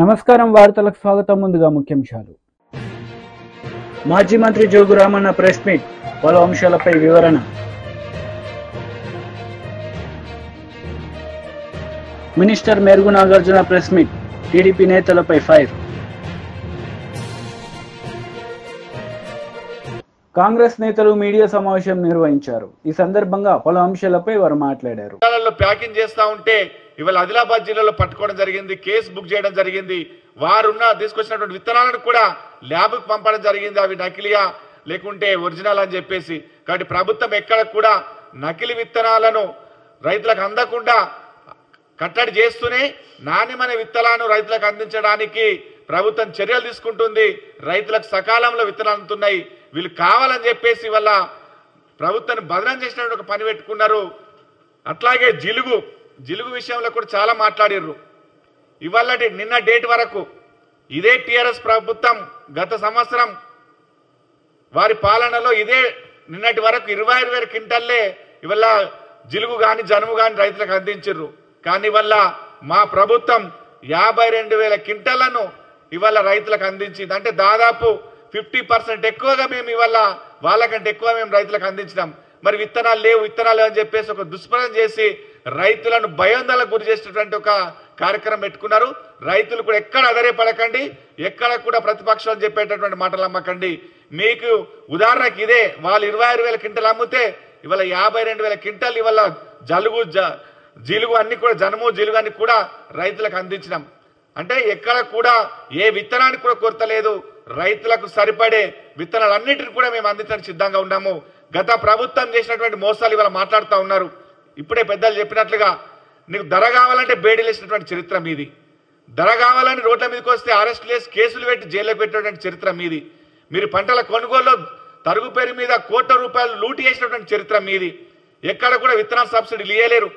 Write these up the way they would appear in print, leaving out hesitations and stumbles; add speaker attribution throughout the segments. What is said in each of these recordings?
Speaker 1: నమస్కారం వార్తలకు స్వాగతం. ముందుగా ముఖ్యాంశాలు. మాజీ మంత్రి జోగు రామన్న ప్రెస్ మీట్, పలు అంశాలపై వివరణ. Minister Merugu Nagarjuna press meet, TDP నేతలపై ఫైర్. కాంగ్రెస్ నేతలు మీడియా సమావేశం నిర్వహించారు. ఈ సందర్భంగా పలు అంశాలపై వారు మాట్లాడారు.
Speaker 2: ప్యాకింగ్ చేస్తా ఉంటే ఇవాళ ఆదిలాబాద్ జిల్లాలో పట్టుకోవడం జరిగింది, కేసు బుక్ చేయడం జరిగింది. వారున్న తీసుకొచ్చినటువంటి విత్తనాలను కూడా ల్యాబ్కు పంపడం జరిగింది. అవి నకిలీయా లేకుంటే ఒరిజినల్ అని చెప్పేసి. కాబట్టి ప్రభుత్వం ఎక్కడ కూడా నకిలీ విత్తనాలను రైతులకు అందకుండా కట్టడి చేస్తూనే నాణ్యమైన విత్తనాలను రైతులకు అందించడానికి ప్రభుత్వం చర్యలు తీసుకుంటుంది. రైతులకు సకాలంలో విత్తనాలు అందుతున్నాయి. వీళ్ళు కావాలని చెప్పేసి వల్ల ప్రభుత్వాన్ని బదనం చేసినట్టు ఒక పని పెట్టుకున్నారు. అట్లాగే జిలుగు విషయంలో కూడా చాలా మాట్లాడారు. ఇవాళ నిన్న డేట్ వరకు ఇదే టీఆర్ఎస్ ప్రభుత్వం గత సంవత్సరం వారి పాలనలో ఇదే నిన్నటి వరకు 25,000 క్వింటాల్లే ఇవాళ జిలుగు కానీ జనుము కానీ రైతులకు అందించారు. కానీ ఇవాళ మా ప్రభుత్వం 52,000 క్వింటాలను ఇవాళ రైతులకు అందించింది. అంటే దాదాపు 50% ఎక్కువగా మేము ఇవాళ వాళ్ళకంటే ఎక్కువ మేము రైతులకు అందించినాం. మరి విత్తనాలు లేవు అని చెప్పేసి ఒక దుష్ప్రచారం చేసి రైతులను భయాందోళనకు గురి చేసేటువంటి ఒక కార్యక్రమం పెట్టుకున్నారు. రైతులు కూడా ఎక్కడ అధైర్యపడకండి, ఎక్కడ కూడా ప్రతిపక్షాలు చెప్పేటటువంటి మాటలు అమ్మకండి. మీకు ఉదాహరణకి ఇదే వాళ్ళు 26,000 క్వింటాలు అమ్మితే ఇవాళ 52,000 క్వింటాలు ఇవాళ జిలుగు అన్ని కూడా జనుము జిలుగు అన్ని కూడా రైతులకు అందించినాం. అంటే ఎక్కడ కూడా ఏ విత్తనానికి కూడా కొరత లేదు. రైతులకు సరిపడే విత్తనాలన్నిటిని కూడా మేము అందించడానికి సిద్ధంగా ఉన్నాము. గత ప్రభుత్వం చేసినటువంటి మోసాలు ఇవాళ మాట్లాడుతూ ఉన్నారు. ఇప్పుడే పెద్దలు చెప్పినట్లుగా నీకు ధర కావాలంటే బేడీలు వేసినటువంటి చరిత్ర మీది, ధర కావాలని రోడ్ల మీదకి వస్తే అరెస్టులు వేసి కేసులు పెట్టి జైల్లో పెట్టినటువంటి చరిత్ర మీది. మీరు పంటల కొనుగోలులో తరుగు పేరు మీద కోట్ల రూపాయలు లూటి చేసినటువంటి చరిత్ర మీది. ఎక్కడ కూడా విత్తనాల సబ్సిడీలు ఇవ్వలేరు,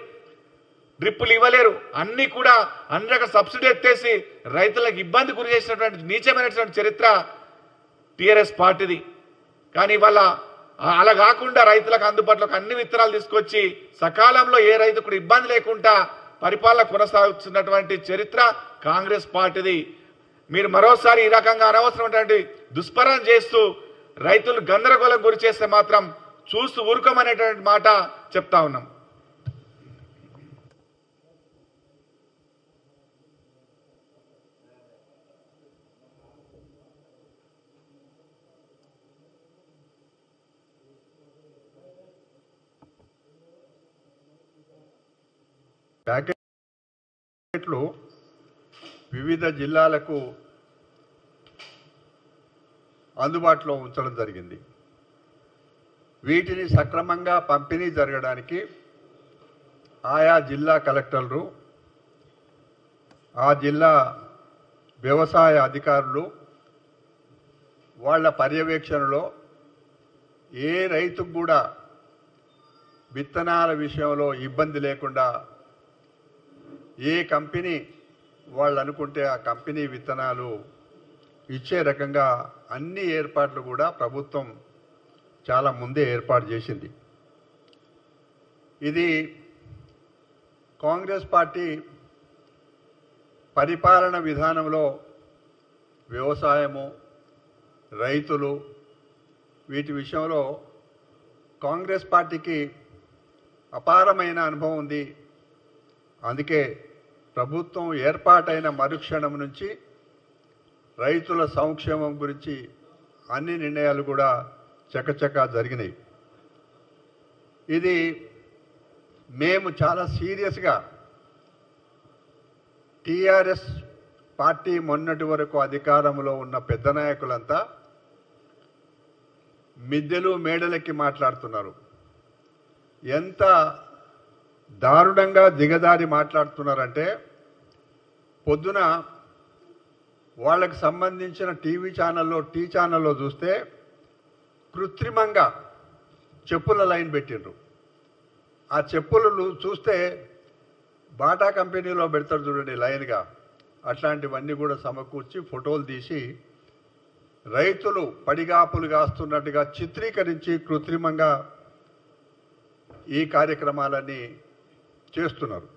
Speaker 2: డ్రిప్పులు ఇవ్వలేరు, అన్ని కూడా అన్ని రకాల సబ్సిడీ ఎత్తేసి రైతులకు ఇబ్బంది గురి చేసినటువంటి నీచమైనటువంటి చరిత్ర టీఆర్ఎస్ పార్టీది. కానీ ఇవాళ అలా కాకుండా రైతులకు అందుబాటులోకి అన్ని విత్తనాలు తీసుకొచ్చి సకాలంలో ఏ రైతు కూడా ఇబ్బంది లేకుండా పరిపాలన కొనసాగుతున్నటువంటి చరిత్ర కాంగ్రెస్ పార్టీది. మీరు మరోసారి ఈ రకంగా అనవసరమైనటువంటి దుష్ప్రచారం చేస్తూ రైతులు గందరగోళం గురి చేస్తే మాత్రం చూస్తూ ఊరుకోమనేటువంటి మాట చెప్తా ఉన్నాం.
Speaker 3: ప్యాకెట్లు వివిధ జిల్లాలకు అందుబాటులో ఉంచడం జరిగింది. వీటిని సక్రమంగా పంపిణీ జరగడానికి ఆయా జిల్లా కలెక్టర్లు, ఆ జిల్లా వ్యవసాయ అధికారులు వాళ్ళ పర్యవేక్షణలో ఏ రైతుకు కూడా విత్తనాల విషయంలో ఇబ్బంది లేకుండా ఏ కంపెనీ వాళ్ళు అనుకుంటే ఆ కంపెనీ విత్తనాలు ఇచ్చే రకంగా అన్ని ఏర్పాట్లు కూడా ప్రభుత్వం చాలా ముందే ఏర్పాటు చేసింది. ఇది కాంగ్రెస్ పార్టీ పరిపాలన విధానంలో వ్యవసాయము, రైతులు వీటి విషయంలో కాంగ్రెస్ పార్టీకి అపారమైన అనుభవం ఉంది. అందుకే ప్రభుత్వం ఏర్పాటైన మరుక్షణం నుంచి రైతుల సంక్షేమం గురించి అన్ని నిర్ణయాలు కూడా చకచకా జరిగినాయి. ఇది మేము చాలా సీరియస్గా టీఆర్ఎస్ పార్టీ మొన్నటి వరకు అధికారంలో ఉన్న పెద్ద నాయకులంతా మిద్దెలు మేడలెక్కి మాట్లాడుతున్నారు. ఎంత దారుణంగా దిగదారి మాట్లాడుతున్నారంటే పొద్దున వాళ్ళకు సంబంధించిన టీవీ ఛానల్లో చూస్తే కృత్రిమంగా చెప్పుల లైన్ పెట్టిండ్రు. ఆ చెప్పులు చూస్తే బాటా కంపెనీలో పెడతారు చూడండి లైన్గా, అట్లాంటివన్నీ కూడా సమకూర్చి ఫోటోలు తీసి రైతులు పడిగాపులు కాస్తున్నట్టుగా చిత్రీకరించి కృత్రిమంగా ఈ కార్యక్రమాలన్నీ చేస్తున్నారు.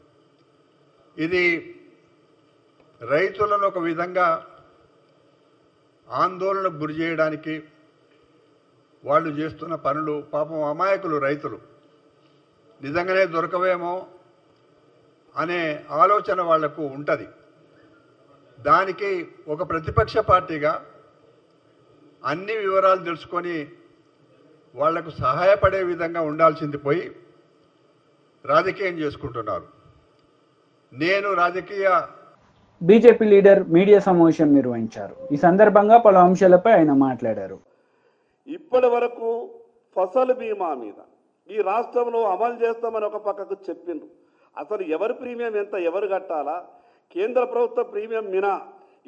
Speaker 3: ఇది రైతులను ఒక విధంగా ఆందోళనకు గురి చేయడానికి వాళ్ళు చేస్తున్న పనులు, పాపం అమాయకులు రైతులు, నిజంగానే దొరకవేమో అనే ఆలోచన వాళ్లకు ఉంటుంది. దానికి ఒక ప్రతిపక్ష పార్టీగా అన్ని వివరాలు తెలుసుకొని వాళ్లకు సహాయపడే విధంగా ఉండాల్సింది పోయి రాజకీయం చేసుకుంటున్నారు. నేను
Speaker 1: బీజేపీ లీడర్ మీడియా సమావేశం నిర్వహించారు. ఈ సందర్భంగా పలు అంశాలపై ఆయన మాట్లాడారు.
Speaker 4: ఇప్పటి వరకు ఫసల్ బీమా మీద ఈ రాష్ట్రంలో అమలు చేస్తామని ఒక పక్కకు చెప్పిండ్రు. అసలు ఎవరి ప్రీమియం ఎంత, ఎవరు కట్టాలా? కేంద్ర ప్రభుత్వ ప్రీమియం మినా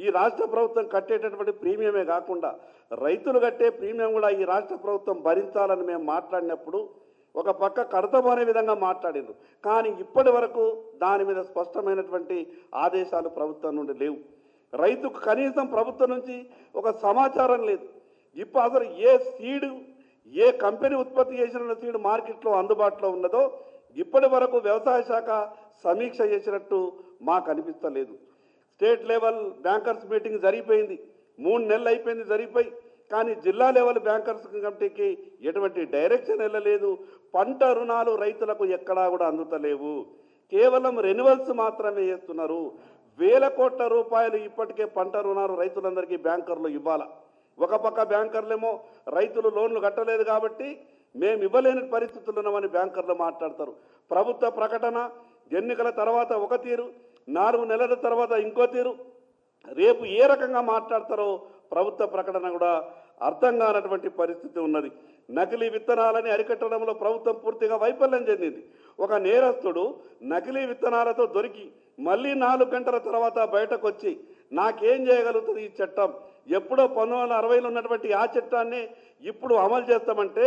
Speaker 4: ఈ రాష్ట్ర ప్రభుత్వం కట్టేటటువంటి ప్రీమియమే కాకుండా రైతులు కట్టే ప్రీమియం కూడా ఈ రాష్ట్ర ప్రభుత్వం భరించాలని మేము మాట్లాడినప్పుడు ఒక పక్క కడతామనే విధంగా మాట్లాడిండ్రు. కానీ ఇప్పటి వరకు దాని మీద స్పష్టమైనటువంటి ఆదేశాలు ప్రభుత్వం నుండి లేవు. రైతుకు కనీసం ప్రభుత్వం నుంచి ఒక సమాచారం లేదు. ఇప్పుడు అసలు ఏ సీడు, ఏ కంపెనీ ఉత్పత్తి చేసిన సీడ్ మార్కెట్లో అందుబాటులో ఉన్నదో ఇప్పటి వరకు వ్యవసాయ శాఖ సమీక్ష చేసినట్టు మాకు అనిపిస్తలేదు. స్టేట్ లెవెల్ బ్యాంకర్స్ మీటింగ్ జరిగిపోయింది, 3 నెలలు అయిపోయింది జరిగిపోయి, కానీ జిల్లా లెవెల్ బ్యాంకర్స్ కమిటీకి ఎటువంటి డైరెక్షన్ వెళ్ళలేదు. పంట రుణాలు రైతులకు ఎక్కడా కూడా అందుతలేవు. కేవలం రెన్యువల్స్ మాత్రమే చేస్తున్నారు. వేల కోట్ల రూపాయలు ఇప్పటికే పంట రుణాలు రైతులందరికీ బ్యాంకర్లు ఇవ్వాల. ఒక పక్క బ్యాంకర్లేమో రైతులు లోన్లు కట్టలేదు కాబట్టి మేము ఇవ్వలేని పరిస్థితులు ఉన్నామని బ్యాంకర్లు మాట్లాడతారు. ప్రభుత్వ ప్రకటన ఎన్నికల తర్వాత ఒక తీరు, 4 నెలల తర్వాత ఇంకో తీరు. రేపు ఏ రకంగా మాట్లాడతారో ప్రభుత్వ ప్రకటన కూడా అర్థం కానటువంటి పరిస్థితి ఉన్నది. నకిలీ విత్తనాలని అరికట్టడంలో ప్రభుత్వం పూర్తిగా వైఫల్యం చెందింది. ఒక నేరస్తుడు నకిలీ విత్తనాలతో దొరికి మళ్ళీ 4 గంటల తర్వాత బయటకు వచ్చి నాకేం చేయగలుగుతుంది ఈ చట్టం, ఎప్పుడో 1960లో ఉన్నటువంటి ఆ చట్టాన్ని ఇప్పుడు అమలు చేస్తామంటే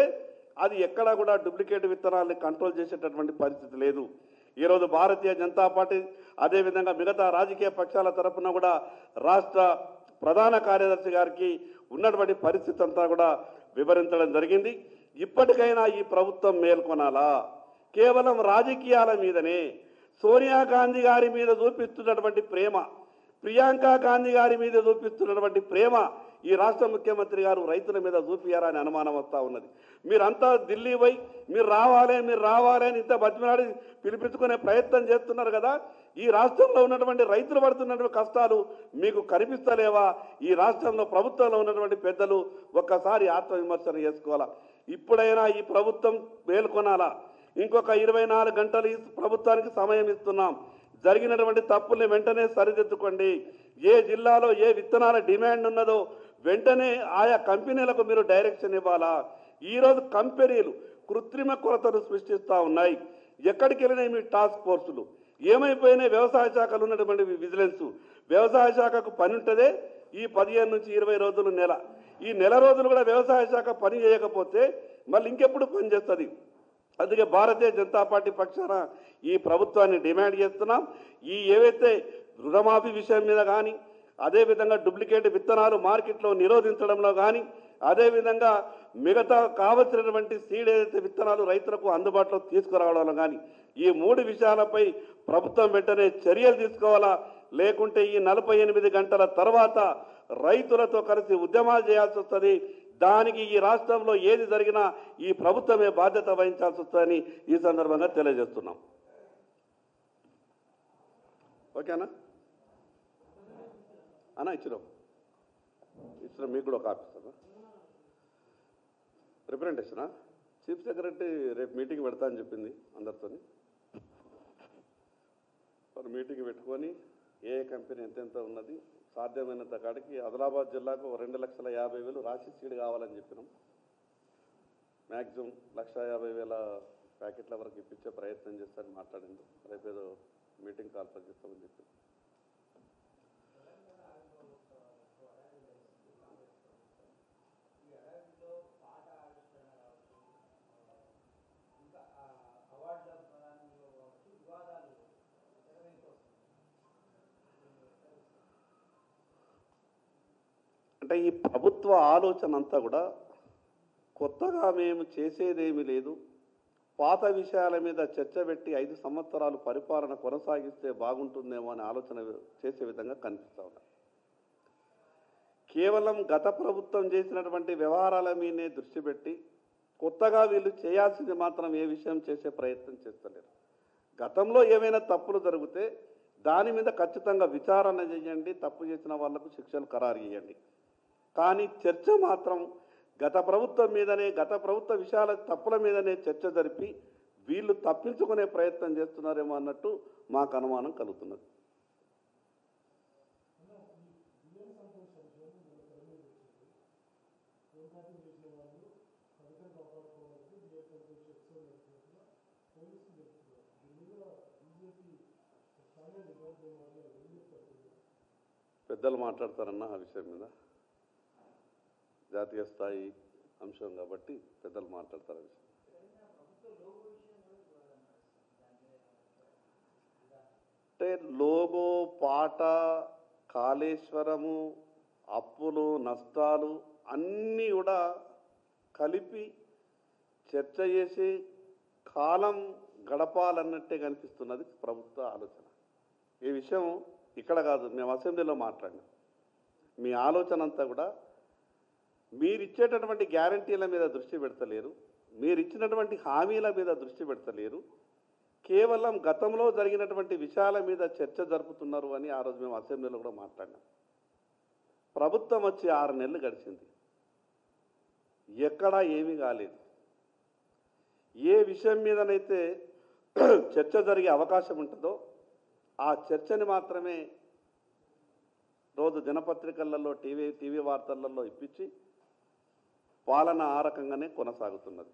Speaker 4: అది ఎక్కడా కూడా డూప్లికేట్ విత్తనాలని కంట్రోల్ చేసేటటువంటి పరిస్థితి లేదు. ఈరోజు భారతీయ జనతా పార్టీ అదేవిధంగా మిగతా రాజకీయ పక్షాల తరఫున కూడా రాష్ట్ర ప్రధాన కార్యదర్శి గారికి ఉన్నటువంటి పరిస్థితి అంతా కూడా వివరించడం జరిగింది. ఇప్పటికైనా ఈ ప్రభుత్వం మేల్కొనాలా? కేవలం రాజకీయాల మీదనే సోనియా గాంధీ గారి మీద చూపిస్తున్నటువంటి ప్రేమ, ప్రియాంక గాంధీ గారి మీద చూపిస్తున్నటువంటి ప్రేమ ఈ రాష్ట్ర ముఖ్యమంత్రి గారు రైతుల మీద చూపియారని అనుమానం వస్తూ ఉన్నది. మీరంతా ఢిల్లీ పోయి మీరు రావాలి అని ఇంత బతిమలాడి పిలిపించుకునే ప్రయత్నం చేస్తున్నారు కదా. ఈ రాష్ట్రంలో ఉన్నటువంటి రైతులు పడుతున్నటువంటి కష్టాలు మీకు కనిపిస్తలేవా? ఈ రాష్ట్రంలో ప్రభుత్వంలో ఉన్నటువంటి పెద్దలు ఒక్కసారి ఆత్మవిమర్శన చేసుకోవాలా. ఇప్పుడైనా ఈ ప్రభుత్వం మేల్కొనాలా? ఇంకొక 24 గంటలు ఈ ప్రభుత్వానికి సమయం ఇస్తున్నాం. జరిగినటువంటి తప్పుల్ని వెంటనే సరిదిద్దుకోండి. ఏ జిల్లాలో ఏ విత్తనాల డిమాండ్ ఉన్నదో వెంటనే ఆయా కంపెనీలకు మీరు డైరెక్షన్ ఇవ్వాలా. ఈరోజు కంపెనీలు కృత్రిమ కొరతలు సృష్టిస్తూ ఉన్నాయి. ఎక్కడికి వెళ్ళినాయి మీ టాస్క్ ఫోర్సులు? ఏమైపోయినాయి వ్యవసాయ శాఖలు ఉన్నటువంటి విజిలెన్స్? వ్యవసాయ శాఖకు పని ఉంటుందే ఈ 15 నుంచి 20 రోజులు నెల. ఈ నెల రోజులు కూడా వ్యవసాయ శాఖ పని చేయకపోతే మళ్ళీ ఇంకెప్పుడు పని చేస్తుంది? అందుకే భారతీయ జనతా పార్టీ పక్షాన ఈ ప్రభుత్వాన్ని డిమాండ్ చేస్తున్నాం. ఈ ఏవైతే రుణమాఫీ విషయం మీద కానీ, అదేవిధంగా డూప్లికేట్ విత్తనాలు మార్కెట్లో నిరోధించడంలో కానీ, అదేవిధంగా మిగతా కావలసినటువంటి సీడ్ ఏదైతే విత్తనాలు రైతులకు అందుబాటులో తీసుకురావడంలో కానీ, ఈ 3 విషయాలపై ప్రభుత్వం వెంటనే చర్యలు తీసుకోవాలా. లేకుంటే ఈ 48 గంటల తర్వాత రైతులతో కలిసి ఉద్యమాలు చేయాల్సి వస్తుంది. దానికి ఈ రాష్ట్రంలో ఏది జరిగినా ఈ ప్రభుత్వమే బాధ్యత వహించాల్సి వస్తుందని ఈ సందర్భంగా తెలియజేస్తున్నాం. ఓకేనా అన్నా? ఇచ్చిన మీకు కూడా ఒక ఆఫీసర్ రిప్రజెంటేషనా? చీఫ్ సెక్రటరీ రేపు మీటింగ్ పెడతా అని చెప్పింది అందరితో. వారు మీటింగ్ పెట్టుకొని ఏ కంపెనీ ఎంతెంత ఉన్నది సాధ్యమైనంత కాడికి ఆదిలాబాద్ జిల్లాకు 2,50,000 రాశి సీడ్ కావాలని చెప్పినాం. మ్యాక్సిమం 1,50,000 ప్యాకెట్ల వరకు ఇప్పించే ప్రయత్నం చేస్తారని మాట్లాడింది. రేపేదో మీటింగ్ కాల్ఫర్ చేస్తామని చెప్పి అంటే ఈ ప్రభుత్వ ఆలోచన అంతా కూడా కొత్తగా మేము చేసేదేమీ లేదు, పాత విషయాల మీద చర్చ పెట్టి 5 సంవత్సరాలు పరిపాలన కొనసాగిస్తే బాగుంటుందేమో అని ఆలోచన చేసే విధంగా కనిపిస్తూ ఉన్నాయి. కేవలం గత ప్రభుత్వం చేసినటువంటి వ్యవహారాల మీదే దృష్టి పెట్టి కొత్తగా వీళ్ళు చేయాల్సింది మాత్రం ఏ విషయం చేసే ప్రయత్నం చేస్తలేరు. గతంలో ఏమైనా తప్పులు జరిగితే దాని మీద ఖచ్చితంగా విచారణ చేయండి, తప్పు చేసిన వాళ్లకు శిక్షలు ఖరారు చేయండి. కానీ చర్చ మాత్రం గత ప్రభుత్వం మీదనే, గత ప్రభుత్వ విషయాల తప్పుల మీదనే చర్చ జరిపి వీళ్ళు తప్పించుకునే ప్రయత్నం చేస్తున్నారేమో అన్నట్టు మాకు అనుమానం కలుగుతున్నది. పెద్దలు మాట్లాడతారన్న ఆ విషయం మీద, జాతీయ స్థాయి అంశం కాబట్టి పెద్దలు మాట్లాడతారు. అంటే లోగో, పాట, కాళేశ్వరము, అప్పులు, నష్టాలు అన్నీ కూడా కలిపి చర్చ చేసి కాలం గడపాలన్నట్టే కనిపిస్తున్నది ప్రభుత్వ ఆలోచన. ఈ విషయం ఇక్కడ కాదు, మేము అసెంబ్లీలో మాట్లాడినాం. మీ ఆలోచన అంతా కూడా మీరు ఇచ్చేటటువంటి గ్యారంటీల మీద దృష్టి పెడతలేరు, మీరు ఇచ్చినటువంటి హామీల మీద దృష్టి పెడతలేరు, కేవలం గతంలో జరిగినటువంటి విషయాల మీద చర్చ జరుపుతున్నారు అని ఆ రోజు మేము అసెంబ్లీలో కూడా మాట్లాడినాం. ప్రభుత్వం వచ్చి 6 నెలలు గడిచింది, ఎక్కడా ఏమీ కాలేదు. ఏ విషయం మీదనైతే చర్చ జరిగే అవకాశం ఉంటుందో ఆ చర్చని మాత్రమే రోజు దినపత్రికలలో, టీవీ వార్తలలో ఇప్పించి పాలన ఆ రకంగానే కొనసాగుతున్నది.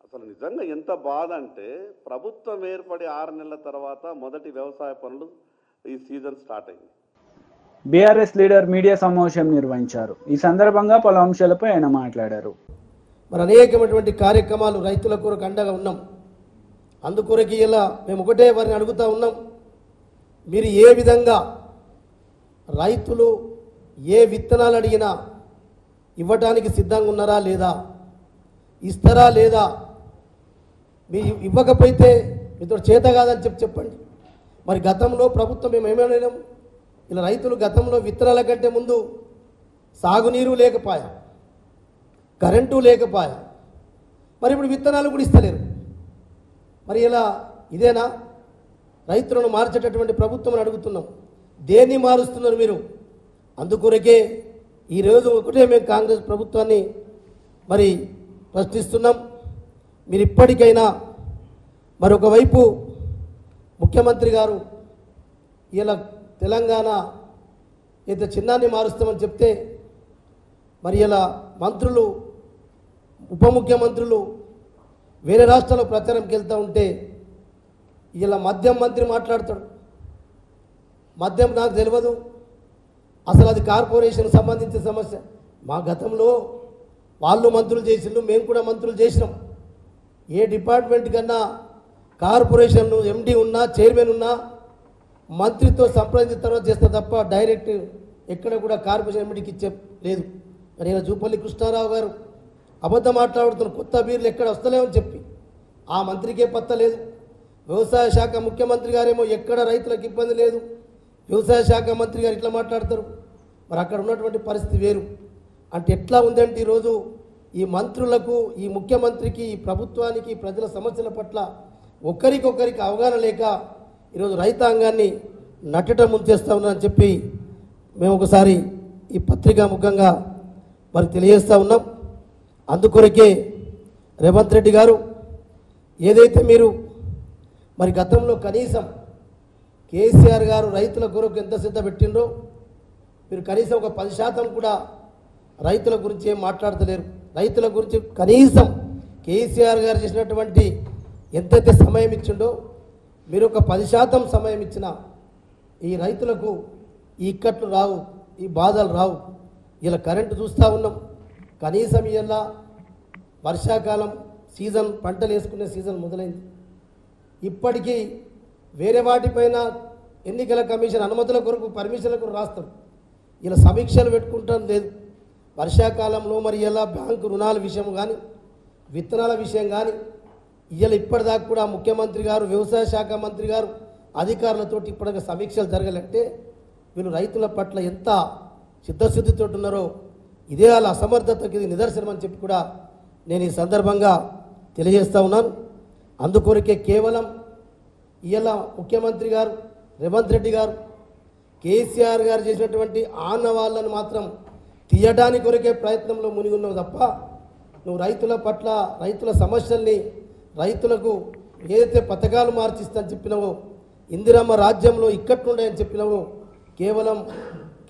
Speaker 4: అసలు నిజంగా ఎంత బాధ అంటే ప్రభుత్వం ఏర్పడి 6 నెలల తర్వాత మొదటి వ్యవసాయ పనులు ఈ సీజన్ స్టార్ట్ అయింది.
Speaker 1: బీఆర్ఎస్ లీడర్ మీడియా సమావేశం నిర్వహించారు. ఈ సందర్భంగా పలు అంశాలపై ఆయన మాట్లాడారు.
Speaker 5: మరి అనేకమైనటువంటి కార్యక్రమాలు రైతుల కొరకు అండగా ఉన్నాం. అందుకొరకు ఇలా మేము ఒకటే వారిని అడుగుతూ ఉన్నాం, మీరు ఏ విధంగా రైతులు ఏ విత్తనాలు అడిగినా ఇవ్వటానికి సిద్ధంగా ఉన్నారా లేదా, ఇస్తారా లేదా, మీ ఇవ్వకపోతే మీతో చేత కాదని చెప్పండి. మరి గతంలో ప్రభుత్వం మేము ఏమైనా ఇలా రైతులు గతంలో విత్తనాల కంటే ముందు సాగునీరు లేకపోయా, కరెంటు లేకపోయా, మరి ఇప్పుడు విత్తనాలు కూడా ఇస్తలేరు. మరి ఇలా ఇదేనా రైతులను మార్చేటటువంటి ప్రభుత్వం అని అడుగుతున్నాం. దేన్ని మారుస్తున్నారు మీరు? అందుకొరకే ఈరోజు ఒకటే మేము కాంగ్రెస్ ప్రభుత్వాన్ని మరి ప్రశ్నిస్తున్నాం. మీరు ఇప్పటికైనా మరి ఒకవైపు ముఖ్యమంత్రి గారు ఇలా తెలంగాణ ఇంత చిన్నాన్ని మారుస్తామని చెప్తే, మరి ఇలా మంత్రులు, ఉప ముఖ్యమంత్రులు వేరే రాష్ట్రాల్లో ప్రచారంకి వెళ్తూ ఉంటే ఇలా మద్యం మంత్రి మాట్లాడతాడు. మద్యం నాకు తెలియదు, అసలు అది కార్పొరేషన్ సంబంధించిన సమస్య. మా గతంలో వాళ్ళు మంత్రులు చేసిండ్రు, మేము కూడా మంత్రులు చేసినాం. ఏ డిపార్ట్మెంట్ కన్నా కార్పొరేషన్ ఎండి ఉన్నా, చైర్మన్ ఉన్నా మంత్రితో సంప్రదించిన తర్వాత చేస్తా తప్ప డైరెక్ట్ ఎక్కడ కూడా కార్పొరేషన్ ఎండికి ఇచ్చే లేదు. నేను జూపల్లి కృష్ణారావు గారు అబద్ధం మాట్లాడుతున్న, కొత్త బీర్లు ఎక్కడ వస్తలేమని చెప్పి ఆ మంత్రికే పత్త లేదు. వ్యవసాయ శాఖ ముఖ్యమంత్రి గారేమో ఎక్కడ రైతులకు ఇబ్బంది లేదు, వ్యవసాయ శాఖ మంత్రి గారు ఇట్లా మాట్లాడతారు. మరి అక్కడ ఉన్నటువంటి పరిస్థితి వేరు. అంటే ఎట్లా ఉందంటే ఈరోజు ఈ మంత్రులకు, ఈ ముఖ్యమంత్రికి, ఈ ప్రభుత్వానికి, ప్రజల సమస్యల పట్ల ఒకరికొకరికి అవగాహన లేక ఈరోజు రైతాంగాన్ని నట్టట ముంచేస్తా ఉన్నారని చెప్పి మేము ఒకసారి ఈ పత్రికా ముఖంగా మరి తెలియజేస్తూ ఉన్నాం. అందుకొరకే రేవంత్ రెడ్డి గారు ఏదైతే మీరు మరి గతంలో కనీసం కేసీఆర్ గారు రైతుల కొరకు ఎంత శ్రద్ధ పెట్టిండ్రో, మీరు కనీసం ఒక 10% కూడా రైతుల గురించి ఏం మాట్లాడతలేరు. రైతుల గురించి కనీసం కేసీఆర్ గారు చేసినటువంటి ఎంతైతే సమయం ఇచ్చిండో మీరు ఒక 10% సమయం ఇచ్చిన ఈ రైతులకు ఈ ఇక్కట్లు రావు, ఈ బాధలు రావు. ఇలా కరెంటు చూస్తూ ఉన్నాం. కనీసం ఇలా వర్షాకాలం సీజన్, పంటలు వేసుకునే సీజన్ మొదలైంది. ఇప్పటికీ వేరే వాటిపైన ఎన్నికల కమిషన్ అనుమతుల కొరకు, పర్మిషన్ల కొరకు రాస్తారు. ఇలా సమీక్షలు పెట్టుకుంటాం లేదు. వర్షాకాలంలో మరి ఇలా బ్యాంకు రుణాల విషయం కానీ, విత్తనాల విషయం కానీ ఇవాళ ఇప్పటిదాకా కూడా ముఖ్యమంత్రి గారు, వ్యవసాయ శాఖ మంత్రి గారు అధికారులతో ఇప్పటిదాకా సమీక్షలు జరగాలంటే వీళ్ళు రైతుల పట్ల ఎంత చిత్తశుద్ధితో ఉన్నారో ఇదే వాళ్ళ అసమర్థతకి ఇది నిదర్శనం అని చెప్పి కూడా నేను ఈ సందర్భంగా తెలియజేస్తూ ఉన్నాను. అందుకొరకే కేవలం ఇవాళ ముఖ్యమంత్రి గారు రేవంత్ రెడ్డి గారు కేసీఆర్ గారు చేసినటువంటి ఆనవాళ్ళను మాత్రం తీయడానికి కొరకే ప్రయత్నంలో మునిగి ఉన్నావు తప్ప నువ్వు రైతుల పట్ల, రైతుల సమస్యల్ని, రైతులకు ఏదైతే పథకాలు మార్చిస్తానని చెప్పినావో, ఇందిరమ్మ రాజ్యంలో ఇక్కట్లుండయని చెప్పినావో, కేవలం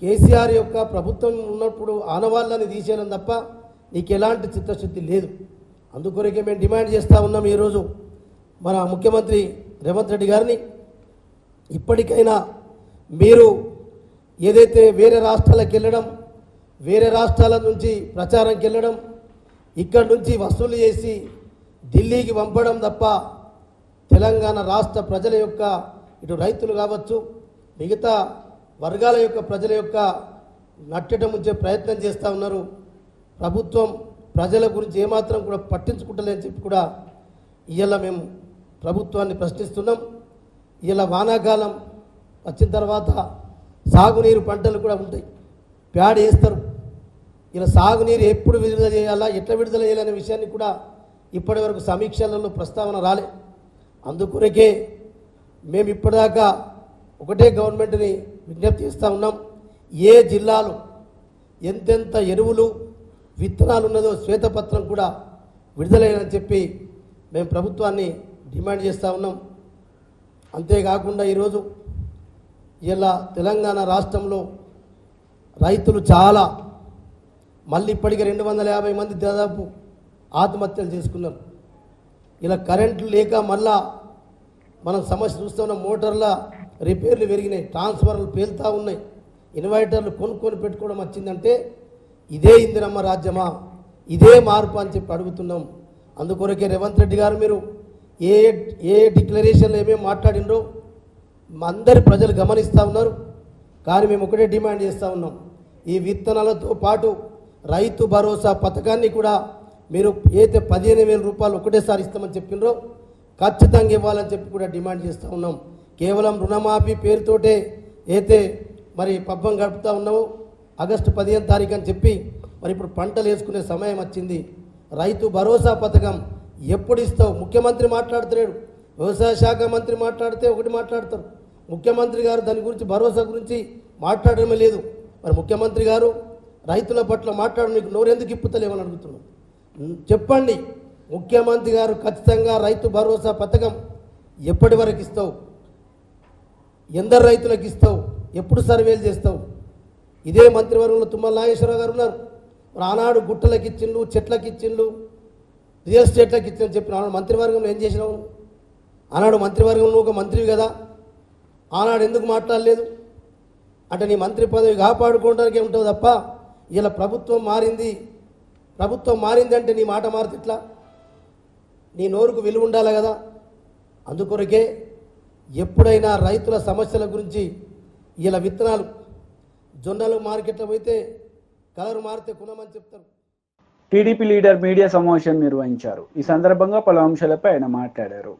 Speaker 5: కేసీఆర్ యొక్క ప్రభుత్వం ఉన్నప్పుడు ఆనవాళ్ళని తీసేయడం తప్ప నీకు ఎలాంటి చిత్తశుద్ధి లేదు. అందుకొరకే మేము డిమాండ్ చేస్తూ ఉన్నాం ఈరోజు మన ముఖ్యమంత్రి రేవంత్ రెడ్డి గారిని, ఇప్పటికైనా మీరు ఏదైతే వేరే రాష్ట్రాలకు వెళ్ళడం, వేరే రాష్ట్రాల నుంచి ప్రచారంకి వెళ్ళడం, ఇక్కడి నుంచి వసూలు చేసి ఢిల్లీకి పంపడం తప్ప తెలంగాణ రాష్ట్ర ప్రజల యొక్క, ఇటు రైతులు కావచ్చు మిగతా వర్గాల యొక్క ప్రజల యొక్క నట్టడం ఉంచే ప్రయత్నం చేస్తూ ఉన్నారు. ప్రభుత్వం ప్రజల గురించి ఏమాత్రం కూడా పట్టించుకుంటలేని చెప్పి కూడా ఇవాళ మేము ప్రభుత్వాన్ని ప్రశ్నిస్తున్నాం. ఇలా వానాకాలం వచ్చిన తర్వాత సాగునీరు పంటలు కూడా ఉంటాయి, ప్యాడ్ వేస్తారు. ఇలా సాగునీరు ఎప్పుడు విడుదల చేయాలా, ఎట్లా విడుదల చేయాలనే విషయాన్ని కూడా ఇప్పటి వరకు సమీక్షలలో ప్రస్తావన రాలే. అందుకొరకే మేము ఇప్పటిదాకా ఒకటే గవర్నమెంట్ని విజ్ఞప్తి చేస్తూ ఉన్నాం, ఏ జిల్లాలో ఎంతెంత ఎరువులు విత్తనాలు ఉన్నదో శ్వేతపత్రం కూడా విడుదలయ్యాలని చెప్పి మేము ప్రభుత్వాన్ని డిమాండ్ చేస్తూ ఉన్నాం. అంతేకాకుండా ఈరోజు ఇలా తెలంగాణ రాష్ట్రంలో రైతులు చాలా మళ్ళీ ఇప్పటికే 250 మంది దాదాపు ఆత్మహత్యలు చేసుకున్నారు. ఇలా కరెంట్లు లేక మళ్ళా మనం సమస్య చూస్తున్న మోటార్ల రిపేర్లు పెరిగినాయి, ట్రాన్స్ఫార్మర్లు పేలుతూ ఉన్నాయి, ఇన్వర్టర్లు కొనుక్కొని పెట్టుకోవడం వచ్చిందంటే ఇదే ఇందిరమ్మ రాజ్యమా, ఇదే మార్పు అని చెప్పి అడుగుతున్నాం. అందుకొరకే రేవంత్ రెడ్డి గారు మీరు ఏ డిక్లరేషన్లు ఏమేమి మాట్లాడినరో అందరి ప్రజలు గమనిస్తూ ఉన్నారు. కానీ మేము ఒకటే డిమాండ్ చేస్తూ ఉన్నాం, ఈ విత్తనాలతో పాటు రైతు భరోసా పథకాన్ని కూడా మీరు అయితే 15,000 రూపాయలు ఒకటేసారి ఇస్తామని చెప్పినరో ఖచ్చితంగా ఇవ్వాలని చెప్పి కూడా డిమాండ్ చేస్తూ ఉన్నాం. కేవలం రుణమాఫీ పేరుతోటే అయితే మరి పబ్బం గడుపుతూ ఉన్నాము. ఆగస్టు 15వ తారీఖు అని చెప్పి మరి ఇప్పుడు పంటలు వేసుకునే సమయం వచ్చింది. రైతు భరోసా పథకం ఎప్పుడు ఇస్తావు? ముఖ్యమంత్రి మాట్లాడుతున్నాడు, వ్యవసాయ శాఖ మంత్రి మాట్లాడితే ఒకటి మాట్లాడతారు, ముఖ్యమంత్రి గారు దాని గురించి భరోసా గురించి మాట్లాడడమే లేదు. మరి ముఖ్యమంత్రి గారు రైతుల పట్ల మాట్లాడు, నీకు నోరెందుకు ఇప్పుతలేమని అడుగుతున్నాం. చెప్పండి, ముఖ్యమంత్రి గారు ఖచ్చితంగా రైతు భరోసా పథకం ఎప్పటి వరకు ఇస్తావు? ఎందరు రైతులకు ఇస్తావు? ఎప్పుడు సర్వేలు చేస్తావు? ఇదే మంత్రివర్గంలో తుమ్మల నాగేశ్వరరావు గారు ఉన్నారు. మరి ఆనాడు గుట్టలకు ఇచ్చిండ్రు, చెట్లకు ఇచ్చిండ్రు, రియల్ ఎస్టేట్లకు ఇచ్చిందని చెప్పిన ఆనాడు మంత్రివర్గంలో ఏం చేసినావు? ఆనాడు మంత్రివర్గంలో ఒక మంత్రివి కదా, ఆనాడు ఎందుకు మాట్లాడలేదు? అంటే నీ మంత్రి పదవి కాపాడుకోవడానికి ఉంటుంది తప్ప ఇలా ప్రభుత్వం మారింది అంటే నీ మాట మారితే ఎట్లా? నీ నోరుకు విలువ ఉండాలి కదా. అందుకొరకే ఎప్పుడైనా రైతుల సమస్యల గురించి ఇలా విత్తనాలు జొన్నలు మార్కెట్లో పోతే కలర్ మారితే కొనమని చెప్తారు.
Speaker 1: టీడీపీ లీడర్ మీడియా సమావేశం నిర్వహించారు. ఈ సందర్భంగా పలు అంశాలపై ఆయన మాట్లాడారు.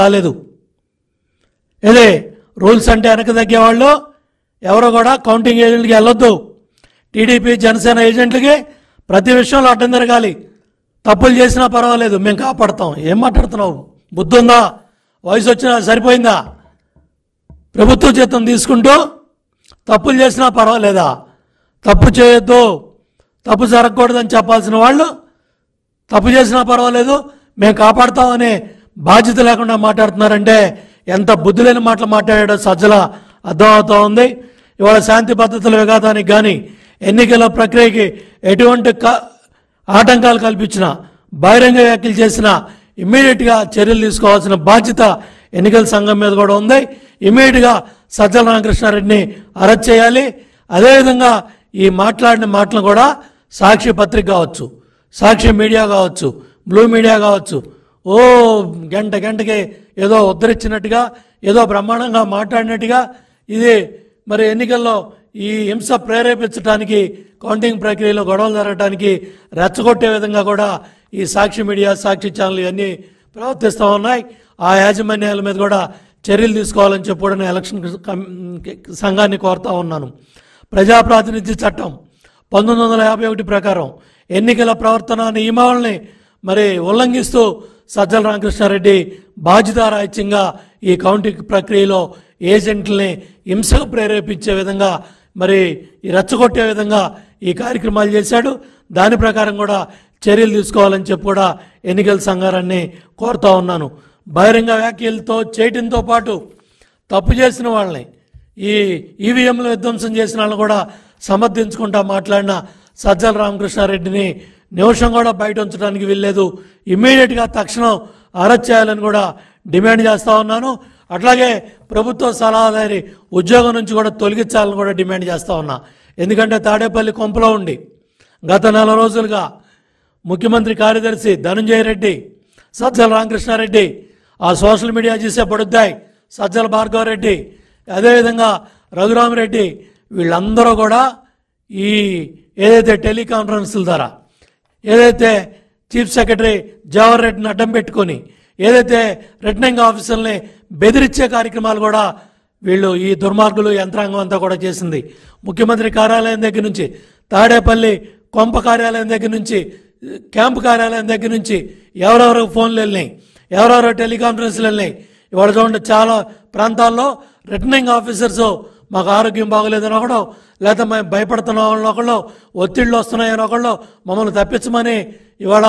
Speaker 6: రాలేదు ఇదే రూల్స్ అంటే వెనక తగ్గేవాళ్ళు ఎవరో కూడా కౌంటింగ్ ఏజెంట్కి వెళ్ళొద్దు. టీడీపీ జనసేన ఏజెంట్లకి ప్రతి విషయంలో అడ్డం తిరగాలి. తప్పులు చేసినా పర్వాలేదు, మేము కాపాడుతాం. ఏం మాట్లాడుతున్నావు? బుద్ధి ఉందా? వయసు వచ్చినా సరిపోయిందా? ప్రభుత్వ జీతం తీసుకుంటూ తప్పులు చేసినా పర్వాలేదా? తప్పు చేయొద్దు, తప్పు జరగకూడదని చెప్పాల్సిన వాళ్ళు తప్పు చేసినా పర్వాలేదు మేము కాపాడుతామనే బాధ్యత లేకుండా మాట్లాడుతున్నారంటే ఎంత బుద్ధి లేని మాటలు మాట్లాడాడో సజ్జల అర్థమవుతూ ఉంది. ఇవాళ శాంతి భద్రతల విఘాతానికి కానీ ఎన్నికల ప్రక్రియకి ఎటువంటి ఆటంకాలు కల్పించినా, బహిరంగ వ్యాఖ్యలు చేసినా ఇమ్మీడియట్గా చర్యలు తీసుకోవాల్సిన బాధ్యత ఎన్నికల సంఘం మీద కూడా ఉంది. ఇమ్మీడియట్గా సజ్జల రామకృష్ణారెడ్డిని అరెస్ట్ చేయాలి. అదేవిధంగా ఈ మాట్లాడిన మాటలు కూడా సాక్షి పత్రిక కావచ్చు, సాక్షి మీడియా కావచ్చు, బ్లూ మీడియా కావచ్చు, గంటకి ఏదో ఉద్ధరించినట్టుగా, ఏదో బ్రహ్మాండంగా మాట్లాడినట్టుగా ఇది మరి ఎన్నికల్లో ఈ హింస ప్రేరేపించడానికి, కౌంటింగ్ ప్రక్రియలో గొడవలు జరగడానికి రెచ్చగొట్టే విధంగా కూడా ఈ సాక్షి మీడియా, సాక్షి ఛానల్ ఇవన్నీ ప్రవర్తిస్తూ ఉన్నాయి. ఆ యాజమాన్యాల మీద కూడా చర్యలు తీసుకోవాలని చెప్పి కూడా నేను ఎలక్షన్ సంఘాన్ని కోరుతా ఉన్నాను. ప్రజాప్రాతినిధ్య చట్టం 1951 ప్రకారం ఎన్నికల ప్రవర్తన నియమావళిని మరి ఉల్లంఘిస్తూ సజ్జల రామకృష్ణారెడ్డి బాధ్యతారాహిత్యంగా ఈ కౌంటింగ్ ప్రక్రియలో ఏజెంట్లని హింసకు ప్రేరేపించే విధంగా మరి రెచ్చగొట్టే విధంగా ఈ కార్యక్రమాలు చేశాడు. దాని ప్రకారం కూడా చర్యలు తీసుకోవాలని చెప్పి కూడా ఎన్నికల సంఘాన్ని కోరుతా ఉన్నాను. బహిరంగ వ్యాఖ్యలతో చేయడంతో పాటు తప్పు చేసిన వాళ్ళని, ఈ ఈవీఎంలు విధ్వంసం చేసిన వాళ్ళని కూడా సమర్థించుకుంటా మాట్లాడిన సజ్జల రామకృష్ణారెడ్డిని నిమిషం కూడా బయట ఉంచడానికి వీల్లేదు. ఇమ్మీడియట్గా తక్షణం అరెస్ట్ చేయాలని కూడా డిమాండ్ చేస్తూ ఉన్నాను. అట్లాగే ప్రభుత్వ సలహాదారి ఉద్యోగం నుంచి కూడా తొలగించాలని కూడా డిమాండ్ చేస్తూ ఉన్నా. ఎందుకంటే తాడేపల్లి కొంపలో ఉండి గత 4 రోజులుగా ముఖ్యమంత్రి కార్యదర్శి ధనంజయ రెడ్డి, సజ్జల రామకృష్ణారెడ్డి, ఆ సోషల్ మీడియా చేసే పడుద్దాయి సజ్జల భార్గవరెడ్డి, అదేవిధంగా రఘురామరెడ్డి, వీళ్ళందరూ కూడా ఈ ఏదైతే టెలికాన్ఫరెన్స్ల ద్వారా ఏదైతే చీఫ్ సెక్రటరీ జవహర్ రెడ్డిని అడ్డం పెట్టుకొని ఏదైతే రిటర్నింగ్ ఆఫీసర్ని బెదిరించే కార్యక్రమాలు కూడా వీళ్ళు ఈ దుర్మార్గులు యంత్రాంగం అంతా కూడా చేసింది. ముఖ్యమంత్రి కార్యాలయం దగ్గర నుంచి, తాడేపల్లి కొంప కార్యాలయం దగ్గర నుంచి, క్యాంపు కార్యాలయం దగ్గర నుంచి ఎవరెవరికి ఫోన్లు వెళ్ళినాయి, ఎవరెవరో టెలికాన్ఫరెన్స్లు వెళ్ళినాయి. ఇవాళ చూడండి చాలా ప్రాంతాల్లో రిటర్నింగ్ ఆఫీసర్స్ మాకు ఆరోగ్యం బాగోలేదని ఒకళ్ళు, లేకపోతే మేము భయపడుతున్నామని ఒకళ్ళు, ఒత్తిళ్ళు వస్తున్నాయని ఒకళ్ళు, మమ్మల్ని తప్పించమని ఇవాళ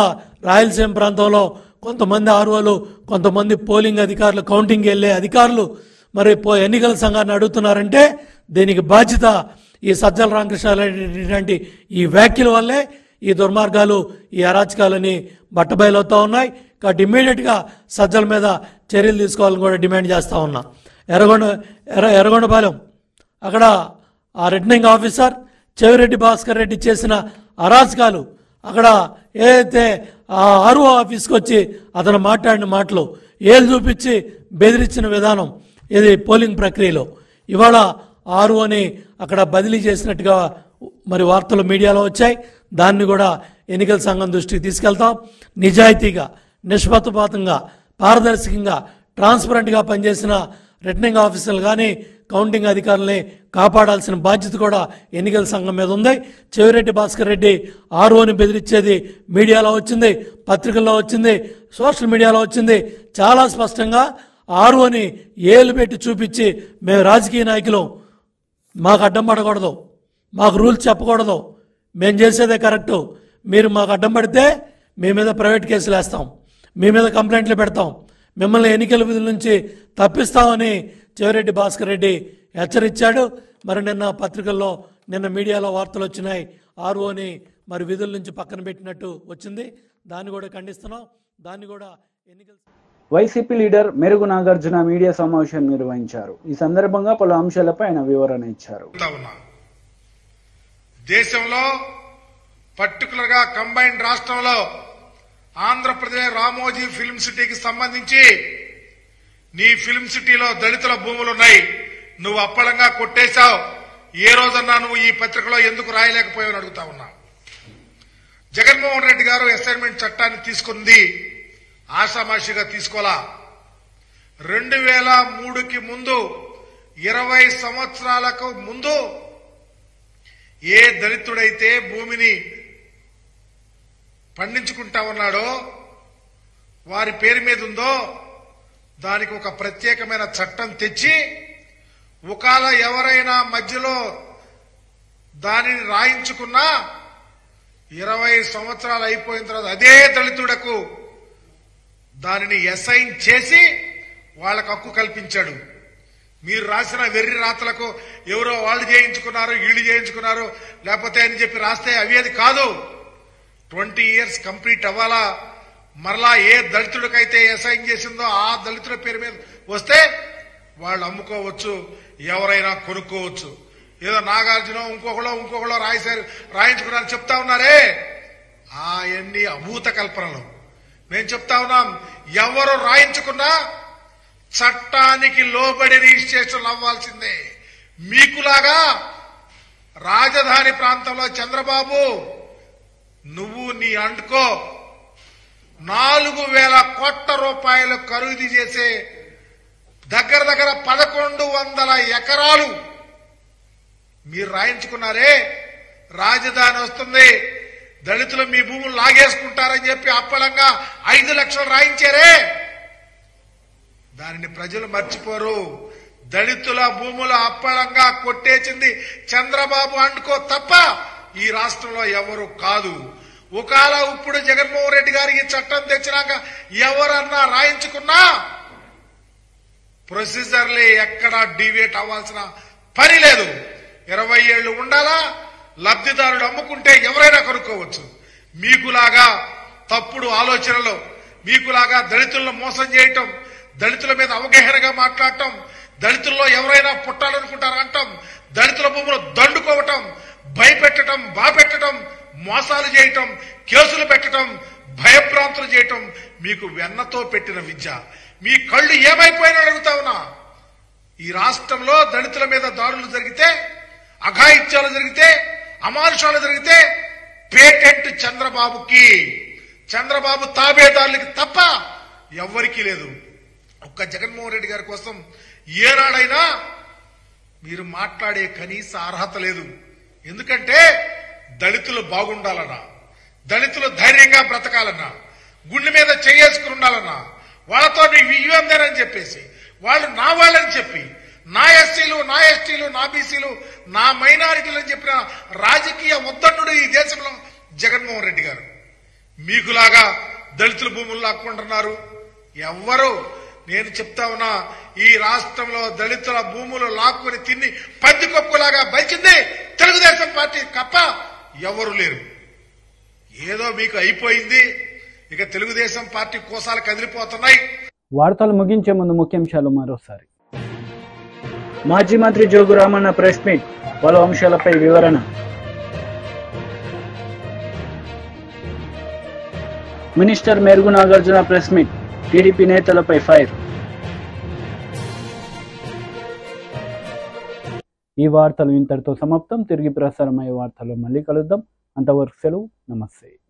Speaker 6: రాయలసీమ ప్రాంతంలో కొంతమంది ఆర్ఓలు, కొంతమంది పోలింగ్ అధికారులు, కౌంటింగ్ వెళ్ళే అధికారులు మరి ఎన్నికల సంఘాన్ని అడుగుతున్నారంటే దీనికి బాధ్యత ఈ సజ్జల రామకృష్ణారెడ్డి లాంటి ఈ వ్యాఖ్యల వల్లే ఈ దుర్మార్గాలు, ఈ అరాచకాలని బట్టబయలవుతూ ఉన్నాయి. కాబట్టి ఇమ్మీడియట్గా సజ్జల మీద చర్యలు తీసుకోవాలని కూడా డిమాండ్ చేస్తూ ఉన్నా. ఎర్రగొండపాలెం అక్కడ ఆ రిటర్నింగ్ ఆఫీసర్ చెవిరెడ్డి భాస్కర్ రెడ్డి చేసిన అరాచకాలు, అక్కడ ఏదైతే ఆ ఆర్ఓ ఆఫీస్కి వచ్చి అతను మాట్లాడిన మాటలు, ఏళ్ళు చూపించి బెదిరించిన విధానం, ఇది పోలింగ్ ప్రక్రియలో ఇవాళ ఆర్ఓని అక్కడ బదిలీ చేసినట్టుగా మరి వార్తలు మీడియాలో వచ్చాయి. దాన్ని కూడా ఎన్నికల సంఘం దృష్టికి తీసుకెళ్తాం. నిజాయితీగా, నిష్పక్షపాతంగా, పారదర్శకంగా, ట్రాన్స్పరెంట్గా పనిచేసిన రిటర్నింగ్ ఆఫీసర్లు కానీ కౌంటింగ్ అధికారులని కాపాడాల్సిన బాధ్యత కూడా ఎన్నికల సంఘం మీద ఉంది. చెవిరెడ్డి భాస్కర్ రెడ్డి ఆర్ఓని బెదిరించేది మీడియాలో వచ్చింది, పత్రికల్లో వచ్చింది, సోషల్ మీడియాలో వచ్చింది. చాలా స్పష్టంగా ఆర్ఓని ఏలు పెట్టి చూపించి మేము రాజకీయ నాయకులు, మాకు అడ్డం పడకూడదు, మాకు రూల్స్ చెప్పకూడదు, మేము చేసేదే కరెక్టు, మీరు మాకు అడ్డం పడితే మీ మీద ప్రైవేట్ కేసులు వేస్తాం, మీ మీద కంప్లైంట్లు పెడతాం, మిమ్మల్ని ఎన్నికల విధుల నుంచి తప్పిస్తామని చెవిరెడ్డి భాస్కర్ రెడ్డి హెచ్చరించాడు. మరి నిన్న పత్రికల్లో, నిన్న మీడియాలో వార్తలు వచ్చినాయి, ఆర్ఓని మరి విధుల నుంచి పక్కన పెట్టినట్టు వచ్చింది. దాన్ని కూడా ఖండిస్తున్నాం. దాన్ని కూడా ఎన్నికల
Speaker 1: వైసీపీ లీడర్ మెరుగు నాగార్జున మీడియా సమావేశం నిర్వహించారు. ఈ సందర్భంగా పలు అంశాలపై ఆయన వివరణ ఇచ్చారు.
Speaker 7: దేశంలో పర్టికులర్ గా కంబైన్డ్ రాష్ట్రంలో ఆంధ్రప్రదేశ్ రామోజీ ఫిల్మ్ సిటీకి సంబంధించి నీ ఫిల్మ్ సిటీలో దళితుల భూములున్నాయి, నువ్వు అప్పలంగా కొట్టేశావు. ఏ రోజన్నా నువ్వు ఈ పత్రికలో ఎందుకు రాయలేకపోయావని అడుగుతా ఉన్నా. జగన్మోహన్ రెడ్డి గారు అసైన్మెంట్ చట్టాన్ని తీసుకుంది ఆషామాషిగా తీసుకోలా. 2003కి ముందు 20 సంవత్సరాలకు ముందు ఏ దళితుడైతే భూమిని పండించుకుంటా ఉన్నాడో, వారి పేరు మీద ఉందో, దానికి ఒక ప్రత్యేకమైన చట్టం తెచ్చి ఒకవేళ ఎవరైనా మధ్యలో దానిని రాయించుకున్నా 20 సంవత్సరాలు అయిపోయిన తర్వాత అదే దళితుడకు దానిని అసైన్ చేసి వాళ్ళకు హక్కు కల్పించాడు. మీరు రాసిన వెర్రి రాతలకు ఎవరో వాళ్ళు చేయించుకున్నారు, వీళ్ళు చేయించుకున్నారు, లేకపోతే అని చెప్పి రాస్తే అవేది కాదు. 20 years కంప్లీట్ అవ్వాలా. మరలా ఏ దళితుడికైతే అసైన్ చేసిందో ఆ దళితుల పేరు మీద వస్తే వాళ్ళు అమ్ముకోవచ్చు, ఎవరైనా కొనుక్కోవచ్చు. ఏదో నాగార్జున ఇంకొకళ్ళో రాయించుకున్నారని చెప్తా ఉన్నారే, అవన్నీ అభూత కల్పనలు. మేము చెప్తా ఉన్నాం, ఎవరు రాయించుకున్నా చట్టానికి లోబడి రిజిస్ట్రేషన్ అవ్వాల్సిందే. మీకులాగా రాజధాని ప్రాంతంలో చంద్రబాబు నువ్వు నీ అంటుకో 4,000 కోట్ల రూపాయలు ఖరీదు చేసే దగ్గర 1,100 ఎకరాలు మీరు రాయించుకున్నారే. రాజధాని వస్తుంది, దళితులు మీ భూములు లాగేసుకుంటారని చెప్పి అప్పలంగా 5 లక్షలు రాయించారే. దానిని ప్రజలు మర్చిపోరు. దళితుల భూములు అప్పలంగా కొట్టేసింది చంద్రబాబు అనుకో తప్ప ఈ రాష్ట్రంలో ఎవరు కాదు. ఒకవేళ ఇప్పుడు జగన్మోహన్ రెడ్డి గారు ఈ చట్టం తెచ్చినాక ఎవరన్నా రాయించుకున్నా ప్రొసీజర్లే ఎక్కడా డివేట్ అవ్వాల్సిన పని లేదు. 20 ఏళ్లు ఉండాలా, లబ్ధిదారుడు అమ్ముకుంటే ఎవరైనా కొనుక్కోవచ్చు. మీకులాగా తప్పుడు ఆలోచనలు, మీకులాగా దళితులను మోసం చేయటం, దళితుల మీద అవగాహనగా మాట్లాడటం, దళితుల్లో ఎవరైనా పుట్టాలనుకుంటారంటాం, దళితుల భూములు దండుకోవటం, భయపెట్టడం, బాపెట్టడం, మోసాలు చేయటం, కేసులు పెట్టడం, భయభ్రాంతులు చేయటం మీకు వెన్నతో పెట్టిన విద్య. మీ కళ్ళు ఏమైపోయినా అడుగుతా ఉన్నా. ఈ రాష్ట్రంలో దళితుల మీద దాడులు జరిగితే, అఘాయిత్యాలు జరిగితే, అమానుషాలు జరిగితే పేటెంట్ చంద్రబాబుకి, చంద్రబాబు తాబేదారులకి తప్ప ఎవ్వరికీ లేదు. ఒక్క జగన్మోహన్ రెడ్డి గారి కోసం ఏనాడైనా మీరు మాట్లాడే కనీస అర్హత లేదు. ఎందుకంటే దళితులు బాగుండాలన్నా, దళితులు ధైర్యంగా బ్రతకాలన్నా, గుండె మీద చేసుకుని ఉండాలన్నా, వాళ్ళతో ఇవ్వందేనని చెప్పేసి వాళ్ళు నా వాళ్ళని చెప్పి, నా ఎస్సీలు, నా ఎస్టీలు, నా బీసీలు, నా మైనారిటీలు అని చెప్పిన రాజకీయ ఉద్దండుడు ఈ దేశంలో జగన్మోహన్ రెడ్డి గారు. మీకులాగా దళితుల భూములు లాక్కుంటున్నారు ఎవ్వరు. నేను చెప్తా ఉన్నా, ఈ రాష్ట్రంలో దళితుల భూములు లాక్కుని తిని పందికొక్కులాగా బలిచింది తెలుగుదేశం పార్టీ తప్ప ఎవరు లేరు. ఏదో మీకు అయిపోయింది, ఇక తెలుగుదేశం పార్టీ కోసాలు కదిలిపోతున్నాయి.
Speaker 1: వార్తలు ముగించే ముందు ముఖ్యాంశాలు మరోసారి. మాజీ మంత్రి జోగు రామన్న ప్రెస్ మీట్, పలు అంశాలపై వివరణ. Minister Merugu Nagarjuna press meet, TDP నేతలపై ఫైర్. ఈ వార్తలు ఇంతటితో సమాప్తం. తిరిగి ప్రసారమయ్యే వార్తల్లో మళ్ళీ కలుద్దాం. అంతవరకు సెలవు. నమస్తే.